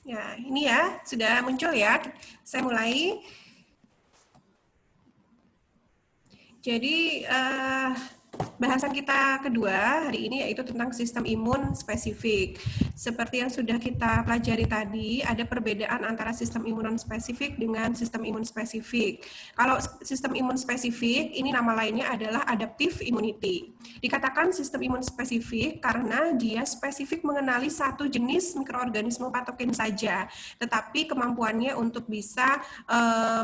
Ya, ini ya, sudah muncul ya. Saya mulai. Jadi, bahasan kita kedua hari ini yaitu tentang sistem imun spesifik. Seperti yang sudah kita pelajari tadi, ada perbedaan antara sistem imun non spesifik dengan sistem imun spesifik. Kalau sistem imun spesifik, ini nama lainnya adalah adaptive immunity. Dikatakan sistem imun spesifik karena dia spesifik mengenali satu jenis mikroorganisme patogen saja, tetapi kemampuannya untuk bisa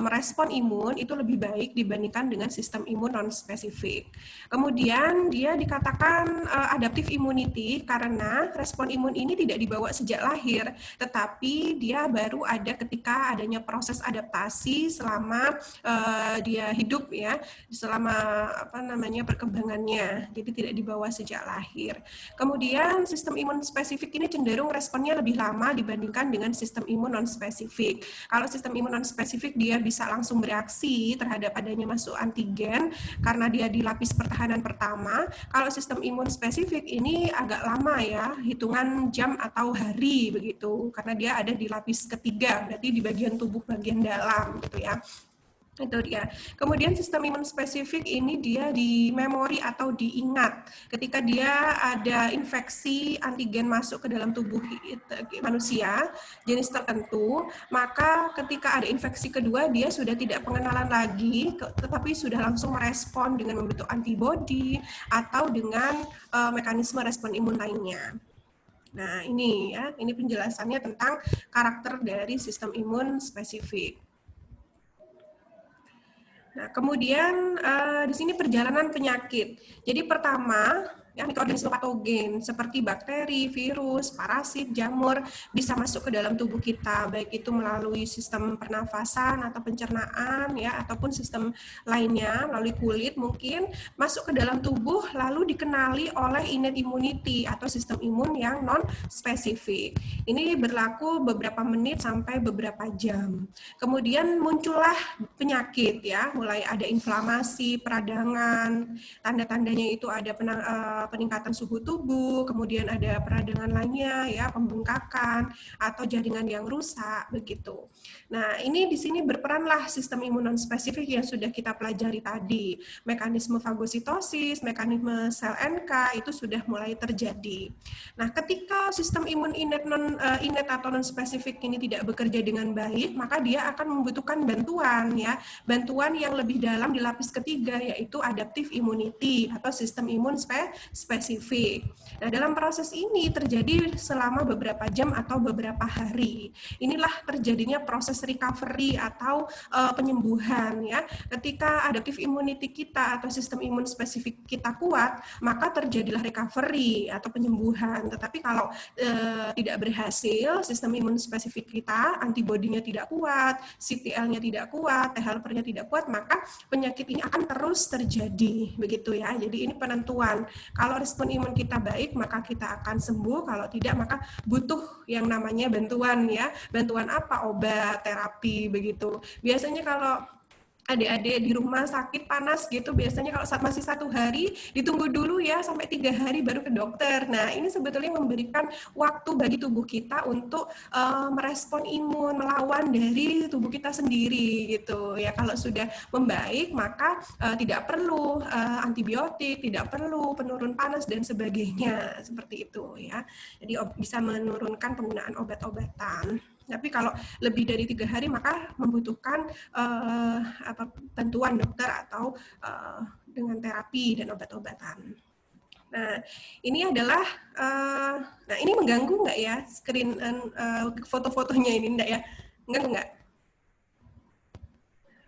merespon imun itu lebih baik dibandingkan dengan sistem imun non spesifik. Kemudian dia dikatakan adaptive immunity karena respon imun ini tidak dibawa sejak lahir, tetapi dia baru ada ketika adanya proses adaptasi selama dia hidup ya, selama perkembangannya. Jadi tidak dibawa sejak lahir. Kemudian sistem imun spesifik ini cenderung responnya lebih lama dibandingkan dengan sistem imun non spesifik. Kalau sistem imun non spesifik dia bisa langsung bereaksi terhadap adanya masuk antigen karena dia di lapis pertahanan pertama. Kalau sistem imun spesifik ini agak lama ya, hitungan jam atau hari begitu, karena dia ada di lapis ketiga, berarti di bagian tubuh bagian dalam gitu ya. Itu dia. Kemudian sistem imun spesifik ini dia di memori atau diingat. Ketika dia ada infeksi antigen masuk ke dalam tubuh manusia jenis tertentu, maka ketika ada infeksi kedua dia sudah tidak pengenalan lagi, tetapi sudah langsung merespon dengan membentuk antibodi atau dengan mekanisme respon imun lainnya. Nah, ini ya, ini penjelasannya tentang karakter dari sistem imun spesifik. Nah, kemudian di sini perjalanan penyakit. Jadi pertama, ya, mikroorganisme patogen seperti bakteri, virus, parasit, jamur bisa masuk ke dalam tubuh kita, baik itu melalui sistem pernafasan atau pencernaan ya, ataupun sistem lainnya melalui kulit mungkin masuk ke dalam tubuh lalu dikenali oleh innate immunity atau sistem imun yang non spesifik. Ini berlaku beberapa menit sampai beberapa jam. Kemudian muncullah penyakit ya, mulai ada inflamasi, peradangan, tanda-tandanya itu ada peningkatan suhu tubuh, kemudian ada peradangan lainnya ya, pembengkakan atau jaringan yang rusak begitu. Nah, ini di sini berperanlah sistem imun non spesifik yang sudah kita pelajari tadi. Mekanisme fagositosis, mekanisme sel NK itu sudah mulai terjadi. Nah, ketika sistem imun innate atau non spesifik ini tidak bekerja dengan baik, maka dia akan membutuhkan bantuan ya, bantuan yang lebih dalam di lapis ketiga yaitu adaptive immunity atau sistem imun spesifik. Nah, dalam proses ini terjadi selama beberapa jam atau beberapa hari. Inilah terjadinya proses recovery atau penyembuhan ya. Ketika adaptive immunity kita atau sistem imun spesifik kita kuat, maka terjadilah recovery atau penyembuhan. Tetapi kalau tidak berhasil, sistem imun spesifik kita, antibodinya tidak kuat, CTL-nya tidak kuat, T helper-nya tidak kuat, maka penyakit ini akan terus terjadi, begitu ya. Jadi ini penentuan. Kalau respon imun kita baik, maka kita akan sembuh. Kalau tidak, maka butuh yang namanya bantuan ya. Bantuan apa? Obat, terapi, begitu. Biasanya kalau adik-adik di rumah sakit panas gitu, biasanya kalau saat masih 1 hari ditunggu dulu ya sampai 3 hari baru ke dokter. Nah, ini sebetulnya memberikan waktu bagi tubuh kita untuk merespon imun, melawan dari tubuh kita sendiri gitu ya. Kalau sudah membaik maka tidak perlu antibiotik, tidak perlu penurun panas dan sebagainya seperti itu ya. Jadi bisa menurunkan penggunaan obat-obatan. Tapi kalau lebih dari 3 hari maka membutuhkan bantuan dokter atau dengan terapi dan obat-obatan. Nah, ini adalah, nah ini mengganggu nggak ya screen foto-fotonya ini enggak ya? Mengganggu nggak?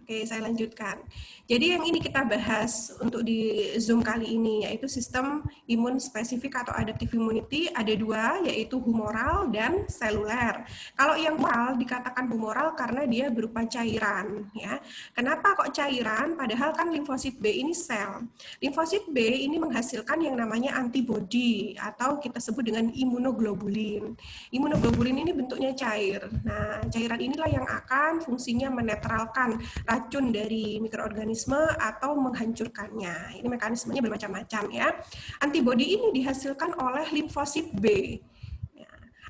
Oke, saya lanjutkan. Jadi yang ini kita bahas untuk di Zoom kali ini, yaitu sistem imun spesifik atau adaptive immunity. Ada 2, yaitu humoral dan seluler. Kalau yang humoral dikatakan humoral karena dia berupa cairan. Ya. Kenapa kok cairan? Padahal kan limfosit B ini sel. Limfosit B ini menghasilkan yang namanya antibodi atau kita sebut dengan imunoglobulin. Imunoglobulin ini bentuknya cair. Nah, cairan inilah yang akan fungsinya menetralkan racun dari mikroorganisme atau menghancurkannya. Ini mekanismenya bermacam-macam ya. Antibodi ini dihasilkan oleh limfosit B.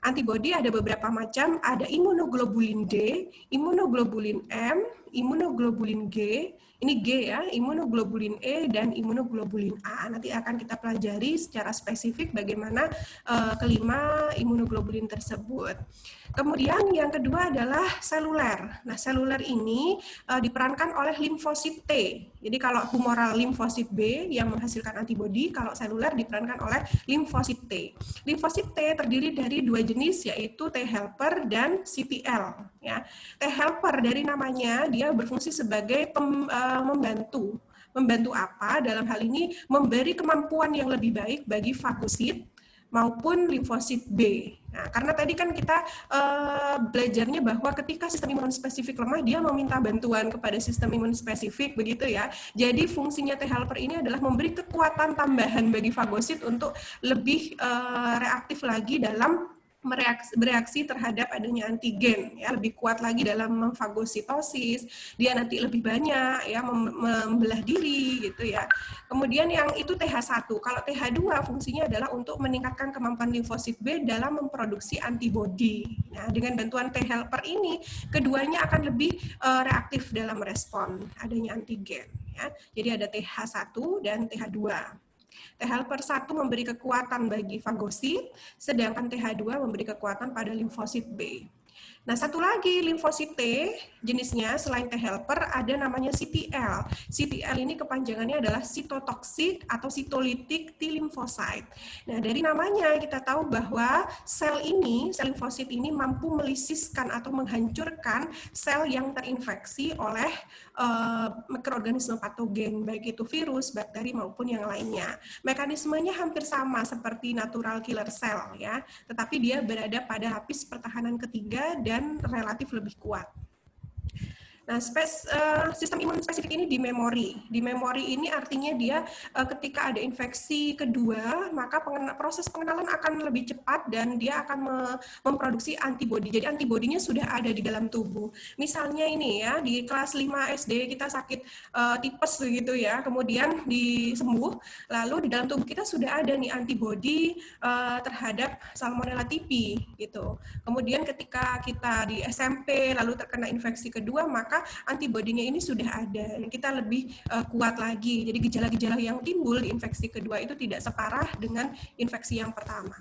Antibodi ada beberapa macam, ada imunoglobulin D, imunoglobulin M, imunoglobulin G, ini G ya, imunoglobulin E, dan imunoglobulin A. Nanti akan kita pelajari secara spesifik bagaimana kelima imunoglobulin tersebut. Kemudian yang kedua adalah seluler. Nah, seluler ini diperankan oleh limfosit T. Jadi kalau humoral limfosit B yang menghasilkan antibodi, kalau seluler diperankan oleh limfosit T. Limfosit T terdiri dari dua jenis, yaitu T helper dan CTL. Ya. T helper dari namanya dia berfungsi sebagai membantu. Membantu apa? Dalam hal ini memberi kemampuan yang lebih baik bagi fagosit maupun limfosit B. Nah, karena tadi kan kita belajarnya bahwa ketika sistem imun spesifik lemah, dia meminta bantuan kepada sistem imun spesifik, begitu ya. Jadi fungsinya T helper ini adalah memberi kekuatan tambahan bagi fagosit untuk lebih reaktif lagi dalam bereaksi terhadap adanya antigen, ya, lebih kuat lagi dalam memfagositosis, dia nanti lebih banyak ya membelah diri gitu ya. Kemudian yang itu TH1. Kalau TH2 fungsinya adalah untuk meningkatkan kemampuan limfosit B dalam memproduksi antibodi. Nah, dengan bantuan T helper ini keduanya akan lebih reaktif dalam respon adanya antigen ya. Jadi ada TH1 dan TH2. T helper 1 memberi kekuatan bagi fagosit, sedangkan TH2 memberi kekuatan pada limfosit B. Nah, satu lagi limfosit T jenisnya selain T helper ada namanya CTL. CTL ini kepanjangannya adalah cytotoxic atau cytolytic T lymphocyte. Nah, dari namanya kita tahu bahwa sel ini, sel limfosit ini mampu melisiskan atau menghancurkan sel yang terinfeksi oleh mikroorganisme patogen, baik itu virus, bakteri maupun yang lainnya. Mekanismenya hampir sama seperti natural killer cell ya, tetapi dia berada pada lapis pertahanan ketiga dan relatif lebih kuat. Nah, sistem imun spesifik ini di memori. Di memori ini artinya dia ketika ada infeksi kedua, maka proses pengenalan akan lebih cepat dan dia akan memproduksi antibodi. Jadi antibodinya sudah ada di dalam tubuh. Misalnya ini ya, di kelas 5 SD kita sakit tipes gitu ya, kemudian disembuh, lalu di dalam tubuh kita sudah ada nih antibodi terhadap Salmonella typhi gitu. Kemudian ketika kita di SMP lalu terkena infeksi kedua, maka antibodinya ini sudah ada, kita lebih kuat lagi. Jadi gejala-gejala yang timbul di infeksi kedua itu tidak separah dengan infeksi yang pertama.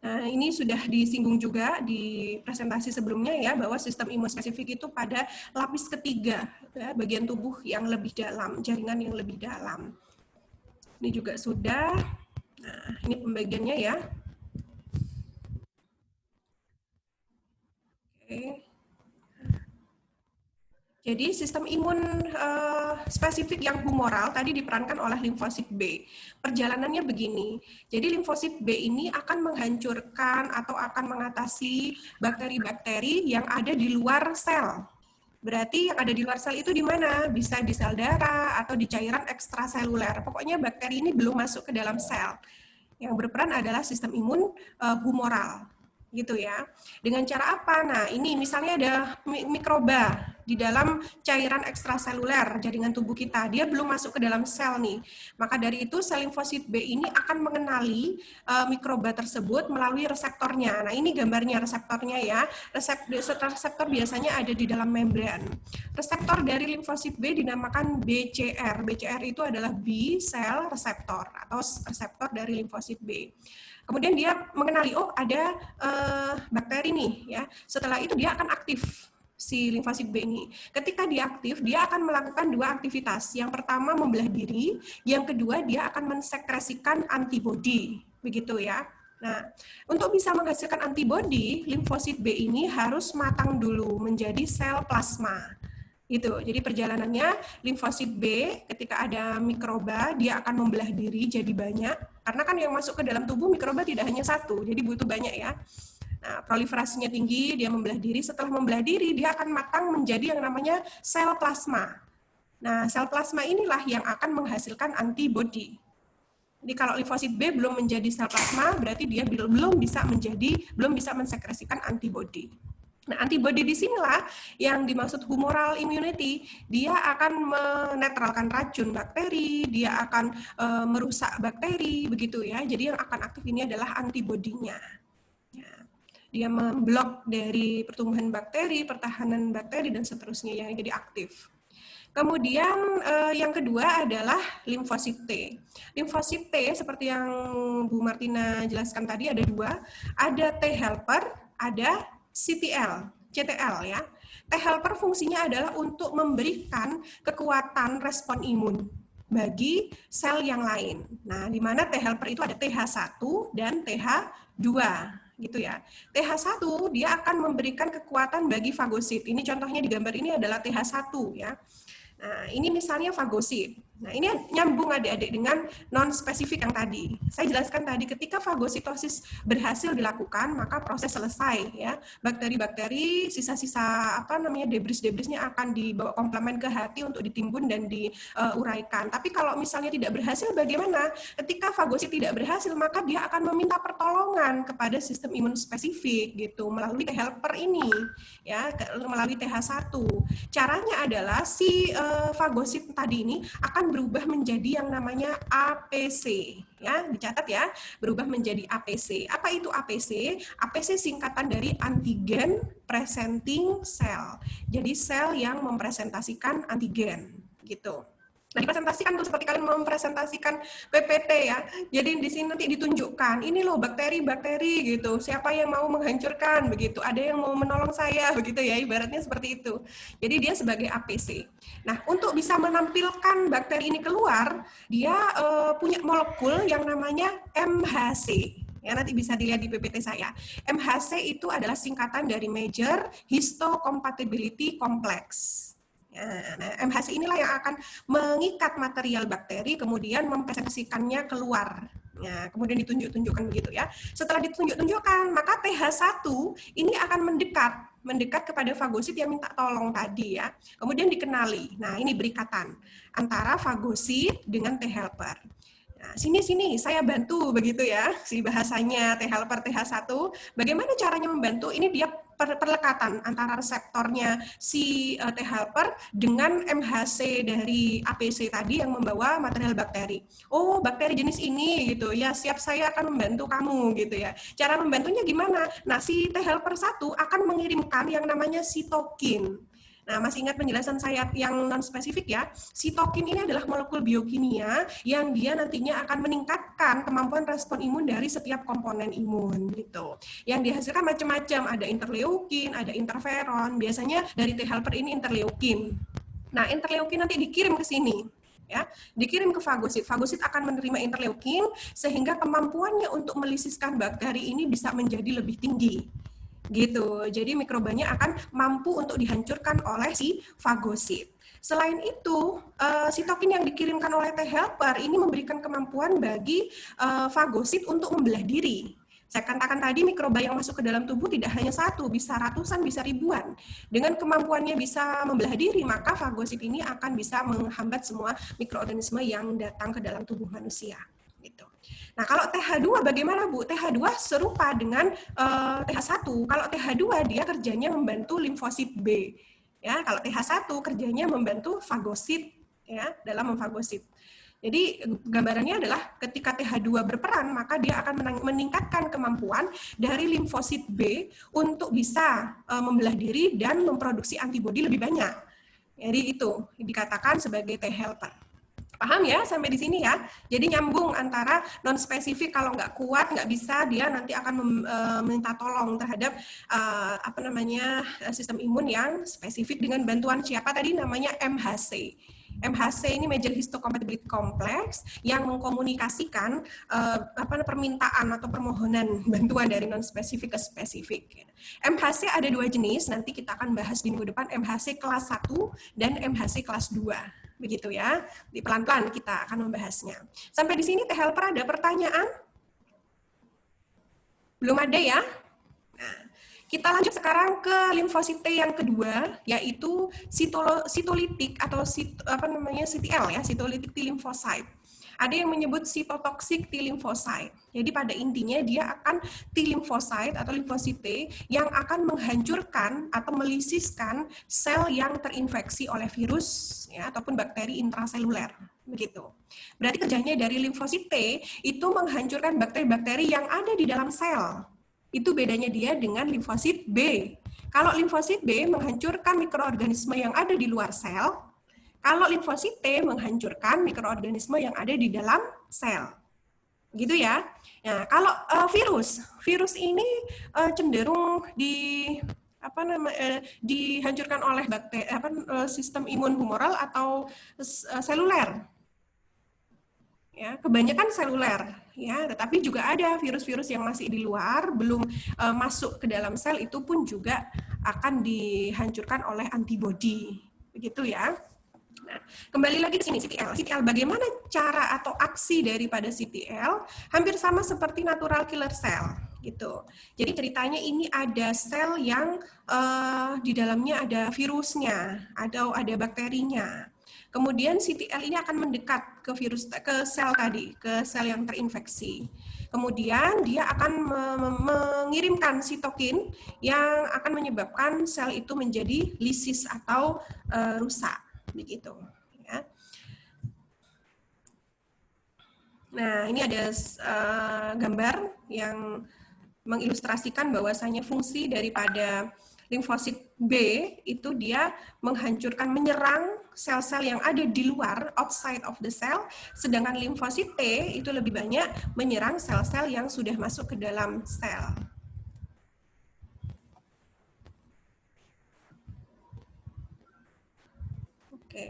Nah, ini sudah disinggung juga di presentasi sebelumnya ya, bahwa sistem imun spesifik itu pada lapis ketiga, ya, bagian tubuh yang lebih dalam, jaringan yang lebih dalam. Ini juga sudah. Nah, ini pembagiannya ya. Oke. Jadi sistem imun spesifik yang humoral tadi diperankan oleh limfosit B. Perjalanannya begini. Jadi limfosit B ini akan menghancurkan atau akan mengatasi bakteri-bakteri yang ada di luar sel. Berarti yang ada di luar sel itu di mana? Bisa di sel darah atau di cairan ekstraseluler. Pokoknya bakteri ini belum masuk ke dalam sel. Yang berperan adalah sistem imun humoral. Gitu ya. Dengan cara apa? Nah, ini misalnya ada mikroba di dalam cairan ekstraseluler jaringan tubuh kita. Dia belum masuk ke dalam sel nih. Maka dari itu sel limfosit B ini akan mengenali mikroba tersebut melalui reseptornya. Nah, ini gambarnya reseptornya ya. Reseptor biasanya ada di dalam membran. Reseptor dari limfosit B dinamakan BCR. BCR itu adalah B cell receptor atau reseptor dari limfosit B. Kemudian dia mengenali, oh ada bakteri nih, ya. Setelah itu dia akan aktif si limfosit B ini. Ketika dia aktif, dia akan melakukan dua aktivitas. Yang pertama membelah diri, yang kedua dia akan mensekresikan antibodi, begitu ya. Nah, untuk bisa menghasilkan antibodi, limfosit B ini harus matang dulu menjadi sel plasma. Gitu. Jadi perjalanannya limfosit B ketika ada mikroba dia akan membelah diri jadi banyak, karena kan yang masuk ke dalam tubuh mikroba tidak hanya satu, jadi butuh banyak ya. Nah, proliferasinya tinggi, dia membelah diri, setelah membelah diri dia akan matang menjadi yang namanya sel plasma. Nah, sel plasma inilah yang akan menghasilkan antibodi. Jadi kalau limfosit B belum menjadi sel plasma, berarti dia belum bisa mensekresikan antibodi. Nah, antibodi di sinilah yang dimaksud humoral immunity. Dia akan menetralkan racun bakteri, dia akan merusak bakteri, begitu ya. Jadi yang akan aktif ini adalah antibodinya. dia memblok dari pertumbuhan bakteri, pertahanan bakteri, dan seterusnya yang jadi aktif. Kemudian yang kedua adalah limfosit T. Limfosit T seperti yang Bu Martina jelaskan tadi ada dua, ada T helper, ada CTL ya. T helper fungsinya adalah untuk memberikan kekuatan respon imun bagi sel yang lain. Nah, di mana T helper itu ada TH1 dan TH2 gitu ya. TH1 dia akan memberikan kekuatan bagi fagosit. Ini contohnya di gambar ini adalah TH1 ya. Nah, ini misalnya fagosit. Nah, ini nyambung adik-adik dengan non-spesifik yang tadi. Saya jelaskan tadi, ketika fagositosis berhasil dilakukan, maka proses selesai ya. Bakteri-bakteri, sisa-sisa debris-debrisnya akan dibawa komplement ke hati untuk ditimbun dan diuraikan. Tapi kalau misalnya tidak berhasil, bagaimana? Ketika fagosit tidak berhasil, maka dia akan meminta pertolongan kepada sistem imun spesifik gitu melalui T helper ini ya, melalui TH1. Caranya adalah si fagosit tadi ini akan berubah menjadi yang namanya APC ya, dicatat ya, berubah menjadi APC. Apa itu APC? APC singkatan dari antigen presenting cell. Jadi sel yang mempresentasikan antigen gitu. Nah, dipresentasikan tuh seperti kalian mempresentasikan PPT ya. Jadi di sini nanti ditunjukkan, ini loh bakteri-bakteri gitu. Siapa yang mau menghancurkan begitu? Ada yang mau menolong saya begitu ya, ibaratnya seperti itu. Jadi dia sebagai APC. Nah, untuk bisa menampilkan bakteri ini keluar, dia punya molekul yang namanya MHC. Ya, nanti bisa dilihat di PPT saya. MHC itu adalah singkatan dari Major Histocompatibility Complex. Nah, MHC inilah yang akan mengikat material bakteri, kemudian mempresentasikannya keluar. Ya, kemudian ditunjuk-tunjukkan begitu ya. Setelah ditunjuk-tunjukkan, maka TH1 ini akan mendekat kepada fagosit yang minta tolong tadi ya. Kemudian dikenali. Nah, ini berikatan antara fagosit dengan T helper. Nah, sini saya bantu begitu ya, si bahasanya T helper TH1. Bagaimana caranya membantu? Ini dia perlekatan antara reseptornya si T helper dengan MHC dari APC tadi yang membawa material bakteri. Oh, bakteri jenis ini gitu ya, siap, saya akan membantu kamu gitu ya. Cara membantunya gimana? Nah, si T helper 1 akan mengirimkan yang namanya sitokin. Nah, masih ingat penjelasan saya yang non-spesifik ya? Sitokin ini adalah molekul biokimia yang dia nantinya akan meningkatkan kemampuan respon imun dari setiap komponen imun gitu. Yang dihasilkan macam-macam, ada interleukin, ada interferon, biasanya dari T helper ini interleukin. Nah, interleukin nanti dikirim ke sini. Ya, dikirim ke fagosit. Fagosit akan menerima interleukin sehingga kemampuannya untuk melisiskan bakteri ini bisa menjadi lebih tinggi. Gitu. Jadi mikrobanya akan mampu untuk dihancurkan oleh si fagosit. Selain itu, sitokin yang dikirimkan oleh T helper ini memberikan kemampuan bagi fagosit untuk membelah diri. Saya katakan tadi mikroba yang masuk ke dalam tubuh tidak hanya satu, bisa ratusan, bisa ribuan. Dengan kemampuannya bisa membelah diri, maka fagosit ini akan bisa menghambat semua mikroorganisme yang datang ke dalam tubuh manusia. Gitu. Nah, kalau TH2 bagaimana, Bu? TH2 serupa dengan TH1. Kalau TH2 dia kerjanya membantu limfosit B. Ya, kalau TH1 kerjanya membantu fagosit ya, dalam memfagosit. Jadi gambarannya adalah ketika TH2 berperan, maka dia akan meningkatkan kemampuan dari limfosit B untuk bisa membelah diri dan memproduksi antibodi lebih banyak. Jadi itu dikatakan sebagai T helper. Paham ya sampai di sini ya? Jadi nyambung antara non-spesifik, kalau nggak kuat, nggak bisa, dia nanti akan meminta tolong terhadap sistem imun yang spesifik dengan bantuan siapa tadi namanya MHC. MHC ini Major Histocompatibility Complex yang mengkomunikasikan permintaan atau permohonan bantuan dari non-spesifik ke spesifik. MHC ada dua jenis, nanti kita akan bahas di minggu depan, MHC kelas 1 dan MHC kelas 2. Begitu ya, di pelan-pelan kita akan membahasnya. Sampai di sini T helper ada pertanyaan? Belum ada ya? Nah, kita lanjut sekarang ke limfosit T yang kedua, yaitu sitolitik atau CTL ya, sitolitik T lymphocyte. Ada yang menyebut cytotoxic T lymphocyte. Jadi pada intinya dia akan T lymphocyte atau limfosit T yang akan menghancurkan atau melisiskan sel yang terinfeksi oleh virus ya, ataupun bakteri intraseluler. Begitu. Berarti kerjanya dari limfosit T itu menghancurkan bakteri-bakteri yang ada di dalam sel. Itu bedanya dia dengan limfosit B. Kalau limfosit B menghancurkan mikroorganisme yang ada di luar sel, kalau limfosit T menghancurkan mikroorganisme yang ada di dalam sel. Gitu ya. Nah, kalau virus ini cenderung dihancurkan oleh bakteri, sistem imun humoral atau seluler. Ya, kebanyakan seluler, ya, tetapi juga ada virus-virus yang masih di luar, belum masuk ke dalam sel, itu pun juga akan dihancurkan oleh antibodi, begitu ya. Nah, kembali lagi ke sini CTL. CTL bagaimana cara atau aksi daripada CTL? Hampir sama seperti natural killer cell, gitu. Jadi ceritanya ini ada sel yang di dalamnya ada virusnya, atau ada bakterinya. Kemudian CTL ini akan mendekat ke sel tadi, ke sel yang terinfeksi. Kemudian dia akan mengirimkan sitokin yang akan menyebabkan sel itu menjadi lisis atau rusak, begitu. Ya. Nah, ini ada gambar yang mengilustrasikan bahwasanya fungsi daripada limfosit B itu dia menghancurkan, menyerang sel-sel yang ada di luar, outside of the cell, sedangkan limfosit T itu lebih banyak menyerang sel-sel yang sudah masuk ke dalam sel. Oke.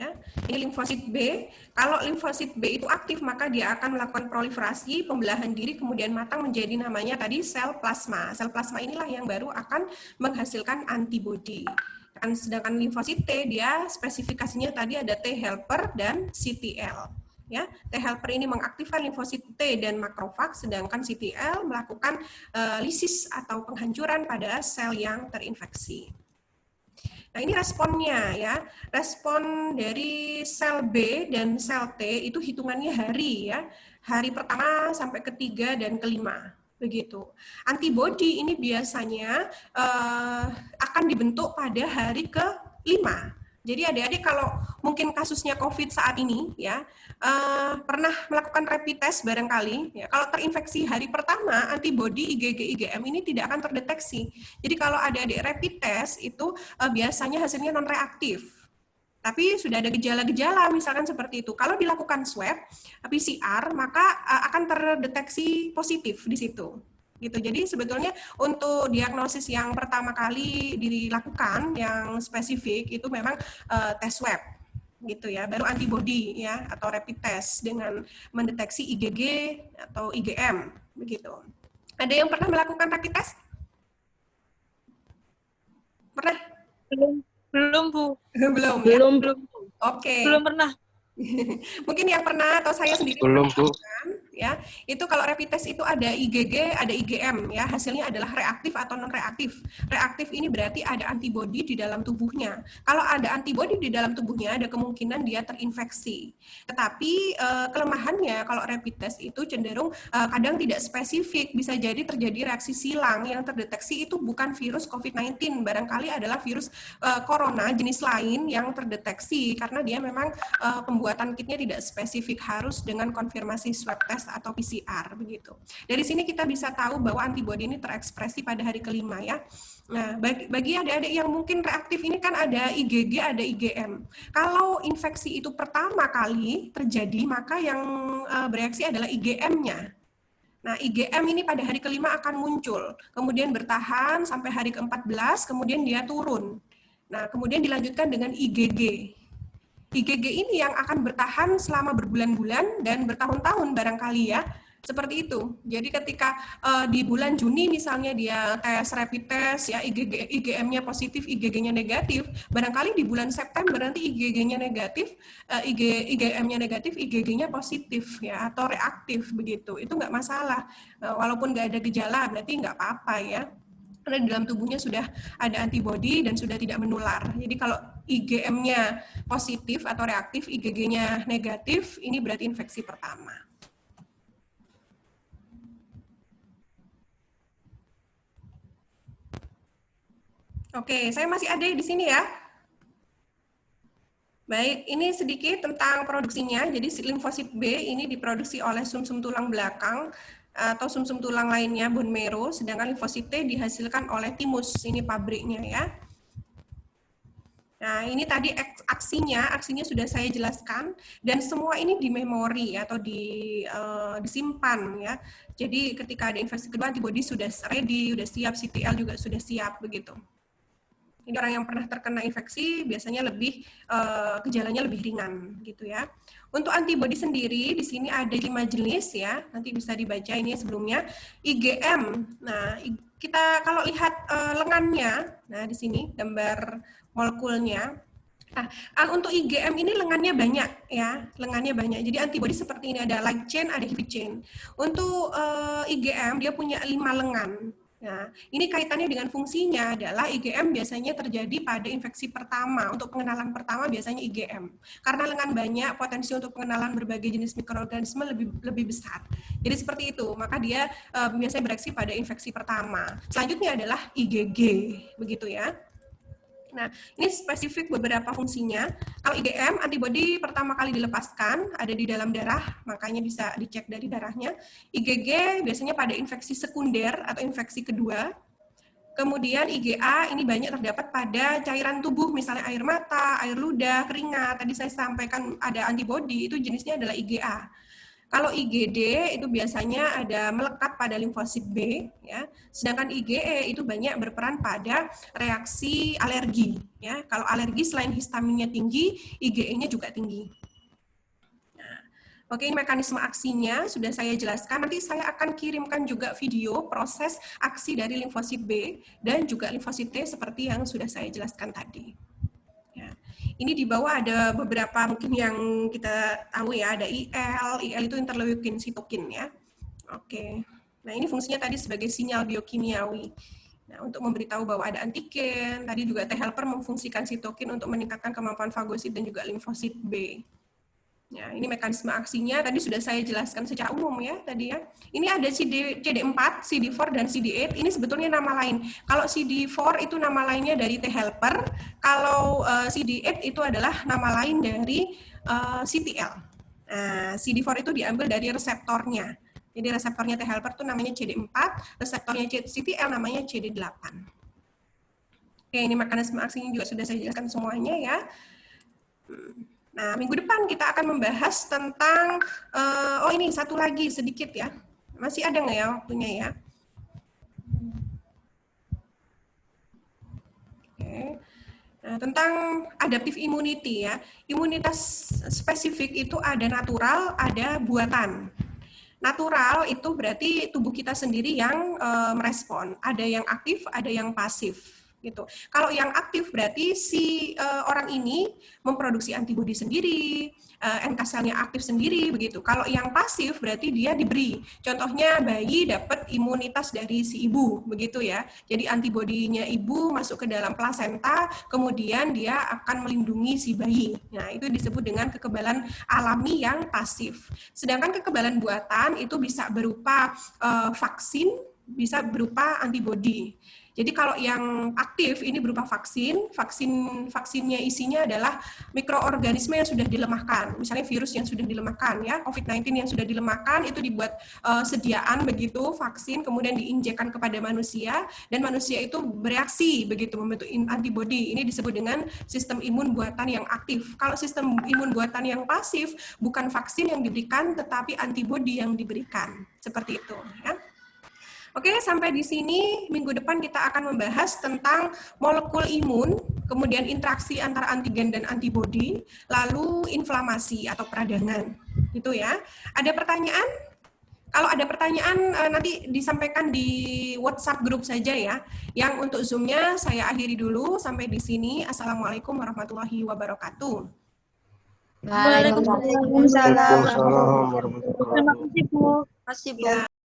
Ya, ini limfosit B. Kalau limfosit B itu aktif, maka dia akan melakukan proliferasi, pembelahan diri, kemudian matang menjadi namanya tadi sel plasma. Sel plasma inilah yang baru akan menghasilkan antibodi. Dan sedangkan limfosit T, dia spesifikasinya tadi ada T helper dan CTL. Ya, T helper ini mengaktifkan limfosit T dan makrofag, sedangkan CTL melakukan lisis atau penghancuran pada sel yang terinfeksi. Nah, ini responnya ya. Respon dari sel B dan sel T itu hitungannya hari ya. Hari pertama sampai ketiga dan kelima. Begitu. Antibodi ini biasanya akan dibentuk pada hari ke-5. Jadi adik-adik kalau mungkin kasusnya COVID saat ini ya pernah melakukan rapid test barangkali ya, kalau terinfeksi hari pertama antibodi IgG IgM ini tidak akan terdeteksi. Jadi kalau adik-adik rapid test itu biasanya hasilnya non reaktif. Tapi sudah ada gejala-gejala misalkan seperti itu. Kalau dilakukan swab PCR maka akan terdeteksi positif di situ. Gitu. Jadi sebetulnya untuk diagnosis yang pertama kali dilakukan yang spesifik itu memang tes swab gitu ya, baru antibody ya atau rapid test dengan mendeteksi IgG atau IgM begitu. Ada yang pernah melakukan rapid test? Pernah? Belum Bu. Belum ya? Belum. Oke. Belum pernah. Mungkin yang pernah atau saya sendiri belum Bu. Ya, itu kalau rapid test itu ada IgG, ada IgM ya, hasilnya adalah reaktif atau non reaktif. Reaktif ini berarti ada antibodi di dalam tubuhnya. Kalau ada antibodi di dalam tubuhnya ada kemungkinan dia terinfeksi. Tetapi kelemahannya kalau rapid test itu cenderung kadang tidak spesifik, bisa jadi terjadi reaksi silang yang terdeteksi itu bukan virus COVID-19, barangkali adalah virus corona jenis lain yang terdeteksi karena dia memang pembuatan kitnya tidak spesifik, harus dengan konfirmasi swab test atau PCR begitu. Dari sini kita bisa tahu bahwa antibodi ini terekspresi pada hari kelima ya. Nah, bagi adik-adik yang mungkin reaktif ini kan ada IgG, ada IgM. Kalau infeksi itu pertama kali terjadi, maka yang bereaksi adalah IgM-nya. Nah, IgM ini pada hari kelima akan muncul, kemudian bertahan sampai hari ke-14, kemudian dia turun. Nah, kemudian dilanjutkan dengan IgG. IgG ini yang akan bertahan selama berbulan-bulan dan bertahun-tahun barangkali ya, seperti itu. Jadi ketika di bulan Juni misalnya dia tes rapid test ya IgM-nya positif, IgG-nya negatif, barangkali di bulan September nanti IgG-nya negatif, IgM-nya negatif, IgG-nya positif ya atau reaktif begitu. Itu nggak masalah. Walaupun nggak ada gejala berarti nggak apa-apa ya. Karena di dalam tubuhnya sudah ada antibodi dan sudah tidak menular. Jadi kalau IgM-nya positif atau reaktif, IgG-nya negatif, ini berarti infeksi pertama. Oke, saya masih ada di sini ya. Baik, ini sedikit tentang produksinya. Jadi limfosit B ini diproduksi oleh sumsum tulang belakang atau sumsum tulang lainnya, bone marrow, sedangkan limfosit T dihasilkan oleh timus, ini pabriknya ya. Nah, ini tadi aksinya sudah saya jelaskan, dan semua ini di memori atau disimpan ya. Jadi ketika ada infeksi kedua, antibody sudah ready, sudah siap, CTL juga sudah siap begitu. Ini orang yang pernah terkena infeksi biasanya gejalanya lebih ringan gitu ya. Untuk antibody sendiri di sini ada 5 jenis ya. Nanti bisa dibaca ini sebelumnya. IgM. Nah, kita kalau lihat lengannya, nah di sini gambar molekulnya. Nah, untuk IgM ini lengannya banyak ya, lengannya banyak. Jadi antibody seperti ini, ada light chain, ada heavy chain. Untuk IgM dia punya 5 lengan. Nah, ini kaitannya dengan fungsinya adalah IgM biasanya terjadi pada infeksi pertama. Untuk pengenalan pertama biasanya IgM. Karena lengan banyak, potensi untuk pengenalan berbagai jenis mikroorganisme lebih besar. Jadi seperti itu, maka dia biasanya bereaksi pada infeksi pertama. Selanjutnya adalah IgG, begitu ya. Nah, ini spesifik beberapa fungsinya. Kalau IgM, antibody pertama kali dilepaskan, ada di dalam darah, makanya bisa dicek dari darahnya. IgG biasanya pada infeksi sekunder atau infeksi kedua. Kemudian IgA ini banyak terdapat pada cairan tubuh, misalnya air mata, air ludah, keringat. Tadi saya sampaikan ada antibody, itu jenisnya adalah IgA. Kalau IgD itu biasanya ada melekat pada limfosit B, ya. Sedangkan IgE itu banyak berperan pada reaksi alergi, ya. Kalau alergi selain histaminnya tinggi, IgE-nya juga tinggi. Nah, oke, ini mekanisme aksinya sudah saya jelaskan. Nanti saya akan kirimkan juga video proses aksi dari limfosit B dan juga limfosit T seperti yang sudah saya jelaskan tadi. Ini di bawah ada beberapa mungkin yang kita tahu ya, ada IL itu interleukin sitokin ya. Oke. Nah, ini fungsinya tadi sebagai sinyal biokimiawi. Nah, untuk memberitahu bahwa ada antigen, tadi juga T helper memfungsikan sitokin untuk meningkatkan kemampuan fagosit dan juga limfosit B. Ya, ini mekanisme aksinya tadi sudah saya jelaskan secara umum ya tadi ya. Ini ada CD4, CD4 dan CD8. Ini sebetulnya nama lain. Kalau CD4 itu nama lainnya dari T helper. Kalau CD8 itu adalah nama lain dari CTL. Nah, CD4 itu diambil dari reseptornya. Jadi reseptornya T helper itu namanya CD4, reseptornya CTL namanya CD8. Oke, ini mekanisme aksinya juga sudah saya jelaskan semuanya ya. Nah, minggu depan kita akan membahas tentang, oh ini satu lagi sedikit ya. Masih ada nggak ya waktunya ya? Oke. Nah, tentang adaptive immunity ya. Imunitas spesifik itu ada natural, ada buatan. Natural itu berarti tubuh kita sendiri yang merespon. Ada yang aktif, ada yang pasif. Gitu. Kalau yang aktif berarti si orang ini memproduksi antibodi sendiri, NK selnya aktif sendiri begitu. Kalau yang pasif berarti dia diberi. Contohnya bayi dapat imunitas dari si ibu begitu ya. Jadi antibodinya ibu masuk ke dalam plasenta, kemudian dia akan melindungi si bayi. Nah, itu disebut dengan kekebalan alami yang pasif. Sedangkan kekebalan buatan itu bisa berupa vaksin, bisa berupa antibodi. Jadi kalau yang aktif ini berupa vaksinnya isinya adalah mikroorganisme yang sudah dilemahkan, misalnya virus yang sudah dilemahkan ya, COVID-19 yang sudah dilemahkan itu dibuat sediaan begitu vaksin kemudian diinjekkan kepada manusia dan manusia itu bereaksi begitu membentuk antibodi. Ini disebut dengan sistem imun buatan yang aktif. Kalau sistem imun buatan yang pasif bukan vaksin yang diberikan tetapi antibodi yang diberikan. Seperti itu ya. Oke, sampai di sini minggu depan kita akan membahas tentang molekul imun, kemudian interaksi antara antigen dan antibodi, lalu inflamasi atau peradangan. Gitu ya. Ada pertanyaan? Kalau ada pertanyaan nanti disampaikan di WhatsApp grup saja ya. Yang untuk Zoom-nya saya akhiri dulu sampai di sini. Assalamualaikum warahmatullahi wabarakatuh. Waalaikumsalam. Waalaikumsalam warahmatullahi wabarakatuh. Terima kasih, Bu. Ya.